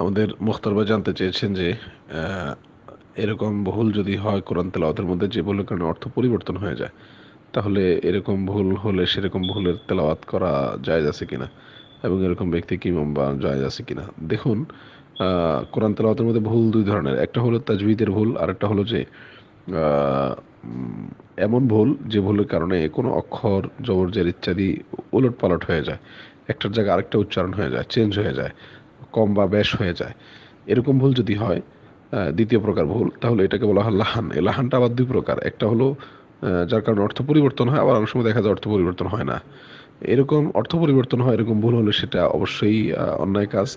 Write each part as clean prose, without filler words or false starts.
আমাদের মুখতার ভাই জানতে চেয়েছেন যে আহ, এরকম ভুল যদি হয় কোরআন তেলাওয়াতের মধ্যে যে ভুলের কারণে অর্থ পরিবর্তন হয়ে যায়, তাহলে এরকম ভুল হলে সেরকম ভুলের তেলাওয়াত করা জায়েজ আছে কিনা, এবং এরকম ব্যক্তি কি বা জায়েজ আছে কিনা। দেখুন, কোরআন তেলাওয়াতের মধ্যে ভুল দুই ধরনের, একটা হলো তাজবিদের ভুল, আর একটা হলো যে আহ, এমন ভুল যে ভুলের কারণে কোনো অক্ষর জবর জের ইত্যাদি ওলট পালট হয়ে যায়, একটার জায়গায় আরেকটা উচ্চারণ হয়ে যায়, চেঞ্জ হয়ে যায়, কম বা বেশ হয়ে যায়। এরকম ভুল যদি হয়, দ্বিতীয় প্রকার ভুল, তাহলে এটাকে বলা হয় লাহান। এই লাহানটা আবার দুই প্রকার, একটা হলো যার কারণে অর্থ পরিবর্তন হয়, আবার অনেক সময় দেখা যায় অর্থ পরিবর্তন হয় না। এরকম অর্থ পরিবর্তন হয় এরকম ভুল হলে সেটা অবশ্যই অন্যায় কাজ।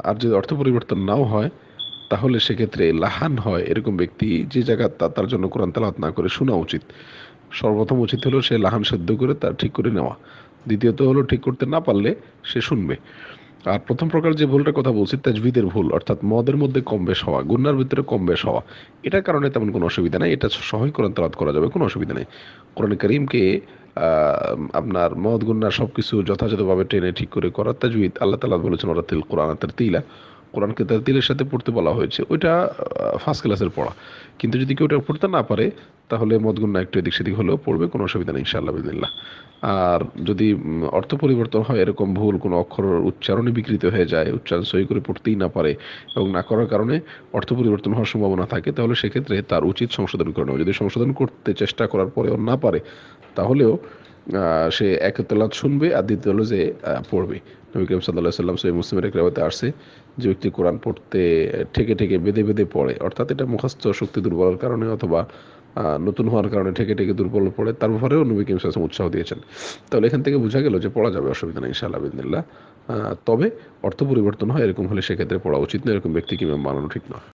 আর যদি অর্থ পরিবর্তন নাও হয়, তাহলে সেক্ষেত্রে লাহান হয় এরকম ব্যক্তি যে জায়গা তার জন্য কোরআন তেলাওয়াত না করে শোনা উচিত। সর্বপ্রথম উচিত হলো সে লাহান শুদ্ধ করে তার ঠিক করে নেওয়া। দ্বিতীয়ত হলো ঠিক করতে না পারলে সে শুনবে। আর প্রথম প্রকার যে ভুলটার কথা বলছি, তাজভিদের ভুল, অর্থাৎ মদের মধ্যে কম বেশ হওয়া, গুন্নার ভিতরে কম বেশ হওয়া, এটার কারণে তেমন কোনো অসুবিধা নেই, এটা সহই কোরআন তেলাওয়াত করা যাবে, কোনো অসুবিধা নেই। কোরআন কারীমকে আপনার মদ গুন্নার সবকিছু যথাযথভাবে টেনে ঠিক করে করার তাজভিদ, আল্লাহ তাআলা বলেছেন ওরাতিল কোরআন তারতিলা, কোরআনকে তারতিলের সাথে পড়তে বলা হয়েছে, ওইটা ফার্স্ট ক্লাসের পড়া। কিন্তু যদি কেউ ওটা পড়তে না পারে, তাহলে মদ গুন্না একটু এদিক সেদিক হলেও পড়বে, কোনো অসুবিধা নেই ইনশাআল্লাহ বিদিনিল্লাহ। আর যদি অর্থ পরিবর্তন হয়, এরকম ভুল কোনো অক্ষর উচ্চারণে বিকৃত হয়ে যায়, উচ্চারণ সহি করে পড়তেই না পারে এবং না করার কারণে অর্থ পরিবর্তন হওয়ার সম্ভাবনা থাকে, তাহলে সেক্ষেত্রে তার উচিত সংশোধন করে নেওয়া। যদি সংশোধন করতে চেষ্টা করার পরেও না পারে, তাহলেও সে এক তেলাওয়াত শুনবে, আর দ্বিতীয় হলো যে পড়বে। নবী করিম সাল্লাল্লাহু আলাইহি ওয়াসাল্লাম সহিহ মুসলিমের এক রিওয়ায়াতে আসছে, যে ব্যক্তি কোরআন পড়তে ঠেকে ঠেকে বেঁধে বেঁধে পড়ে, অর্থাৎ এটা মুখস্থ শক্তি দুর্বলের কারণে অথবা নতুন হওয়ার কারণে ঠেকে ঠেকে দুর্বল পড়ে, তার ব্যাপারেও নবী করিম সাল্লাল্লাহু আলাইহি ওয়াসাল্লাম উৎসাহ দিয়েছেন। তাহলে এখান থেকে বোঝা গেল যে পড়া যাবে, অসুবিধা নেই ইনশাআল্লাহ বিদিনিল্লাহ। তবে অর্থ পরিবর্তন হয় এরকম হলে সেক্ষেত্রে পড়া উচিত না, এরকম ব্যক্তিকে ইমাম বানানো ঠিক নয়।